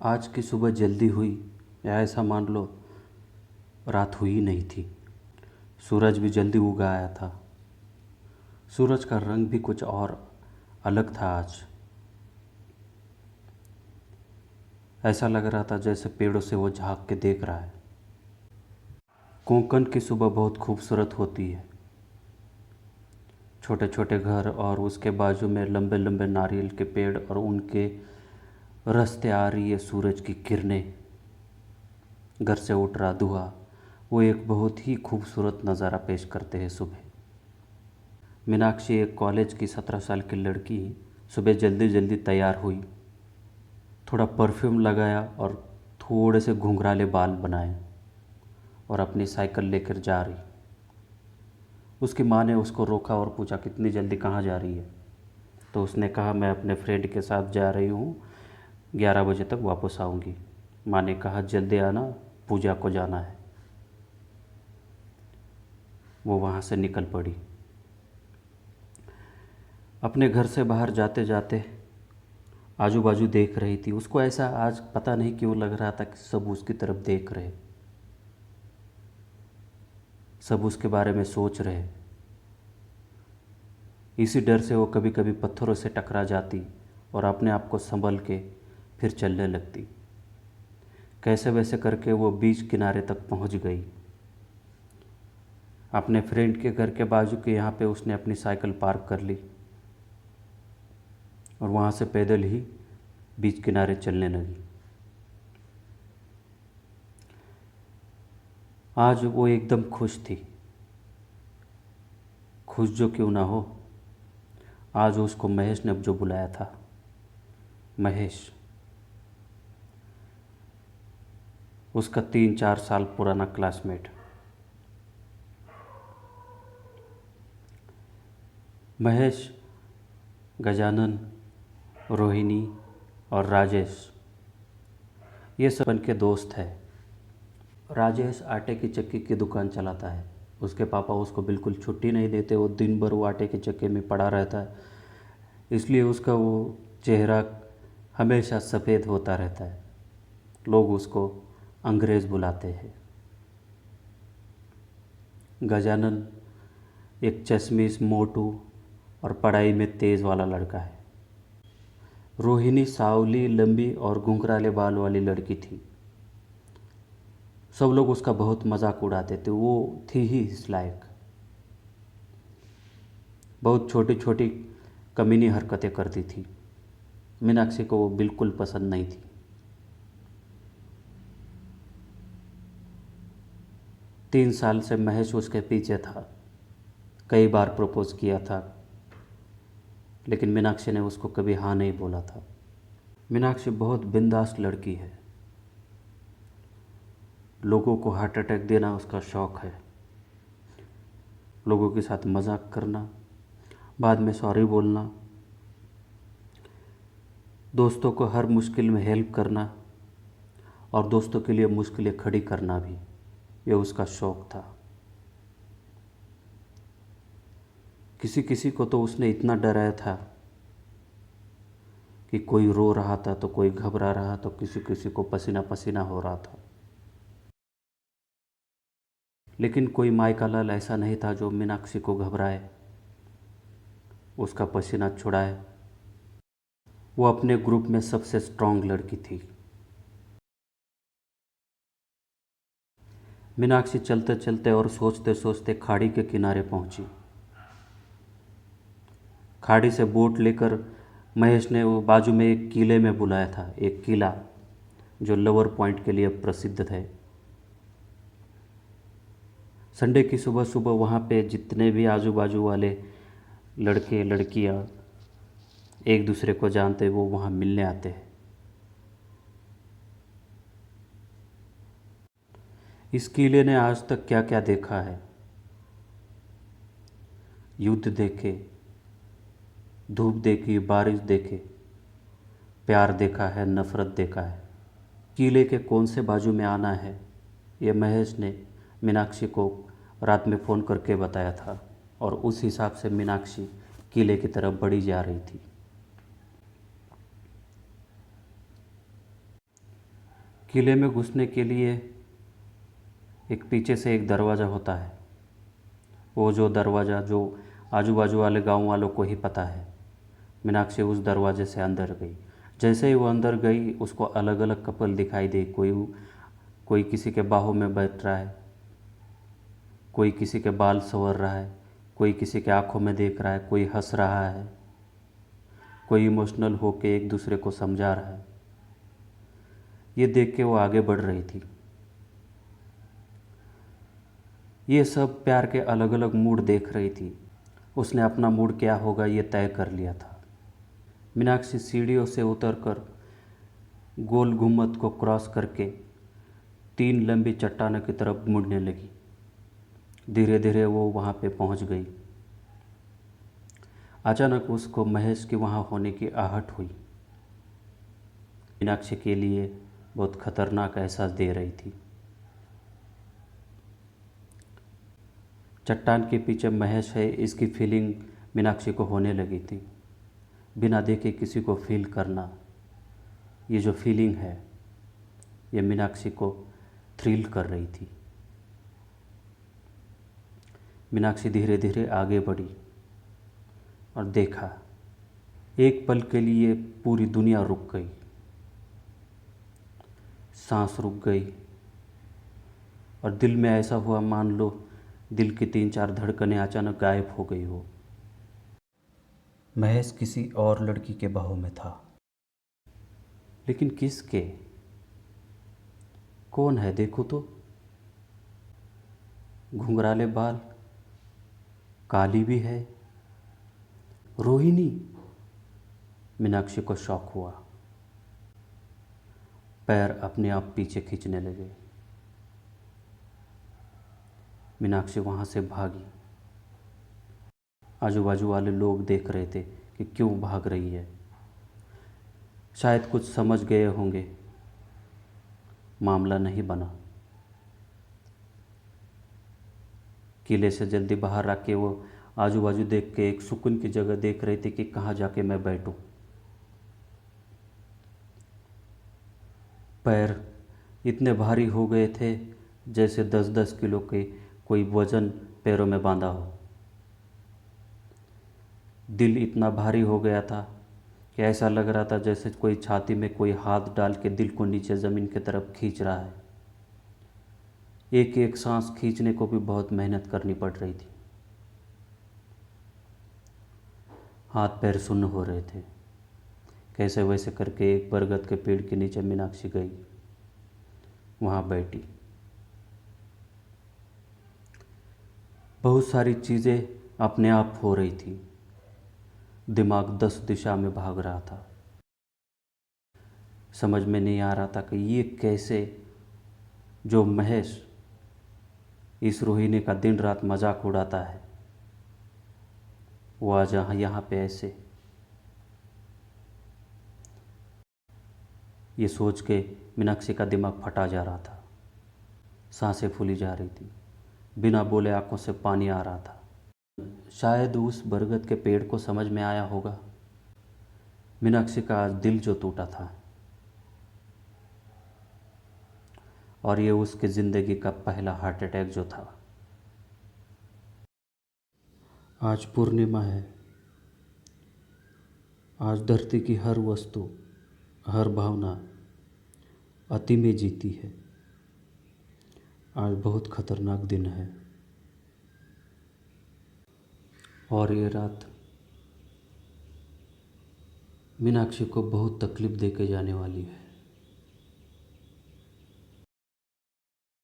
आज की सुबह जल्दी हुई या ऐसा मान लो रात हुई नहीं थी। सूरज भी जल्दी उग आया था। सूरज का रंग भी कुछ और अलग था आज। ऐसा लग रहा था जैसे पेड़ों से वो झांक के देख रहा है। कोंकण की सुबह बहुत खूबसूरत होती है। छोटे छोटे घर और उसके बाजू में लंबे लंबे नारियल के पेड़ और उनके रास्ते आ रही है सूरज की किरणें। घर से उठ रहा धुआं, वो एक बहुत ही खूबसूरत नज़ारा पेश करते हैं सुबह। मीनाक्षी एक कॉलेज की 17 साल की लड़की सुबह जल्दी जल्दी तैयार हुई। थोड़ा परफ्यूम लगाया और थोड़े से घुंघराले बाल बनाए और अपनी साइकिल लेकर जा रही। उसकी माँ ने उसको रोका और पूछा कितनी जल्दी कहाँ जा रही है। तो उसने कहा मैं अपने फ्रेंड के साथ जा रही हूँ, 11 बजे तक वापस आऊँगी। माँ ने कहा जल्दी आना, पूजा को जाना है। वो वहाँ से निकल पड़ी। अपने घर से बाहर जाते जाते आजू बाजू देख रही थी। उसको ऐसा आज पता नहीं क्यों लग रहा था कि सब उसकी तरफ देख रहे, सब उसके बारे में सोच रहे। इसी डर से वो कभी कभी पत्थरों से टकरा जाती और अपने आप को संभल के फिर चलने लगती। कैसे वैसे करके वो बीच किनारे तक पहुंच गई। अपने फ्रेंड के घर के बाजू के यहाँ पे उसने अपनी साइकिल पार्क कर ली और वहाँ से पैदल ही बीच किनारे चलने लगी। आज वो एकदम खुश थी। खुश जो क्यों ना हो, आज उसको महेश ने जो बुलाया था। महेश उसका 3-4 साल पुराना क्लासमेट। महेश, गजानन, रोहिणी और राजेश ये सब उनके दोस्त हैं। राजेश आटे की चक्की की दुकान चलाता है। उसके पापा उसको बिल्कुल छुट्टी नहीं देते। वो दिन भर वो आटे की चक्की में पड़ा रहता है, इसलिए उसका वो चेहरा हमेशा सफ़ेद होता रहता है। लोग उसको अंग्रेज़ बुलाते हैं। गजानन एक चश्मिश, मोटू और पढ़ाई में तेज़ वाला लड़का है। रोहिणी सावली, लंबी और घुंघराले बाल वाली लड़की थी। सब लोग उसका बहुत मजाक उड़ाते थे। वो थी ही इस लायक। बहुत छोटी छोटी कमीनी हरकतें करती थी। मीनाक्षी को वो बिल्कुल पसंद नहीं थी। 3 साल से महेश उसके पीछे था। कई बार प्रपोज किया था, लेकिन मीनाक्षी ने उसको कभी हाँ नहीं बोला था। मीनाक्षी बहुत बिंदास लड़की है। लोगों को हार्ट अटैक देना उसका शौक़ है। लोगों के साथ मजाक करना, बाद में सॉरी बोलना, दोस्तों को हर मुश्किल में हेल्प करना और दोस्तों के लिए मुश्किलें खड़ी करना भी, ये उसका शौक़ था। किसी किसी को तो उसने इतना डराया था कि कोई रो रहा था तो कोई घबरा रहा, तो किसी किसी को पसीना पसीना हो रहा था। लेकिन कोई माई का लाल ऐसा नहीं था जो मीनाक्षी को घबराए, उसका पसीना छुड़ाए। वो अपने ग्रुप में सबसे स्ट्रांग लड़की थी। मीनाक्षी चलते चलते और सोचते सोचते खाड़ी के किनारे पहुंची। खाड़ी से बोट लेकर महेश ने वो बाजू में एक किले में बुलाया था। एक किला जो लवर पॉइंट के लिए प्रसिद्ध है। संडे की सुबह सुबह वहाँ पे जितने भी आजू बाजू वाले लड़के लड़कियाँ एक दूसरे को जानते वो वहाँ मिलने आते हैं। इस किले ने आज तक क्या क्या देखा है। युद्ध देखे, धूप देखी, बारिश देखे, प्यार देखा है, नफ़रत देखा है। किले के कौन से बाजू में आना है ये महेश ने मीनाक्षी को रात में फ़ोन करके बताया था और उस हिसाब से मीनाक्षी किले की तरफ बढ़ी जा रही थी। किले में घुसने के लिए एक पीछे से एक दरवाज़ा होता है। वो जो दरवाज़ा जो आजू बाजू वाले गांव वालों को ही पता है। मीनाक्षी उस दरवाजे से अंदर गई। जैसे ही वो अंदर गई उसको अलग अलग कपल दिखाई दे। कोई किसी के बाहों में बैठ रहा है, कोई किसी के बाल संवर रहा है, कोई किसी के आंखों में देख रहा है, कोई हंस रहा है, कोई इमोशनल होके एक दूसरे को समझा रहा है। ये देख के वो आगे बढ़ रही थी। ये सब प्यार के अलग अलग मूड देख रही थी। उसने अपना मूड क्या होगा ये तय कर लिया था। मीनाक्षी सीढ़ियों से उतरकर गोल गुम्बद को क्रॉस करके 3 लंबी चट्टानों की तरफ मुड़ने लगी। धीरे धीरे वो वहाँ पे पहुँच गई। अचानक उसको महेश के वहाँ होने की आहट हुई। मीनाक्षी के लिए बहुत खतरनाक एहसास दे रही थी। चट्टान के पीछे महेश है, इसकी फीलिंग मीनाक्षी को होने लगी थी। बिना देखे किसी को फील करना, ये जो फीलिंग है ये मीनाक्षी को थ्रिल कर रही थी। मीनाक्षी धीरे धीरे आगे बढ़ी और देखा, एक पल के लिए पूरी दुनिया रुक गई। सांस रुक गई और दिल में ऐसा हुआ मान लो दिल की 3-4 धड़कनें अचानक गायब हो गई हो। महेश किसी और लड़की के बाहों में था, लेकिन किसके? कौन है देखो तो। घुंघराले बाल, काली भी है, रोहिणी। मीनाक्षी को शौक हुआ। पैर अपने आप पीछे खींचने लगे। मीनाक्षी वहाँ से भागी। आजू बाजू वाले लोग देख रहे थे कि क्यों भाग रही है। शायद कुछ समझ गए होंगे। मामला नहीं बना। किले से जल्दी बाहर आके वो आजू बाजू देख के एक सुकून की जगह देख रही थी कि कहाँ जाके मैं बैठूं। पैर इतने भारी हो गए थे जैसे 10-10 किलो के कोई वजन पैरों में बांधा हो। दिल इतना भारी हो गया था कि ऐसा लग रहा था जैसे कोई छाती में कोई हाथ डाल के दिल को नीचे ज़मीन की तरफ खींच रहा है। एक एक सांस खींचने को भी बहुत मेहनत करनी पड़ रही थी। हाथ पैर सुन्न हो रहे थे। कैसे वैसे करके एक बरगद के पेड़ के नीचे मीनाक्षी गई, वहाँ बैठी। बहुत सारी चीज़ें अपने आप हो रही थी। दिमाग 10 दिशा में भाग रहा था। समझ में नहीं आ रहा था कि ये कैसे जो महेश इस रोहिणी का दिन रात मजाक उड़ाता है, वो आज यहाँ पे ऐसे। ये सोच के मीनाक्षी का दिमाग फटा जा रहा था। सांसें फूली जा रही थी। बिना बोले आंखों से पानी आ रहा था। शायद उस बरगद के पेड़ को समझ में आया होगा मीनाक्षी का आज दिल जो टूटा था, और ये उसकी ज़िंदगी का पहला हार्ट अटैक जो था। आज पूर्णिमा है। आज धरती की हर वस्तु, हर भावना अति में जीती है। आज बहुत खतरनाक दिन है और ये रात मीनाक्षी को बहुत तकलीफ़ दे के जाने वाली है।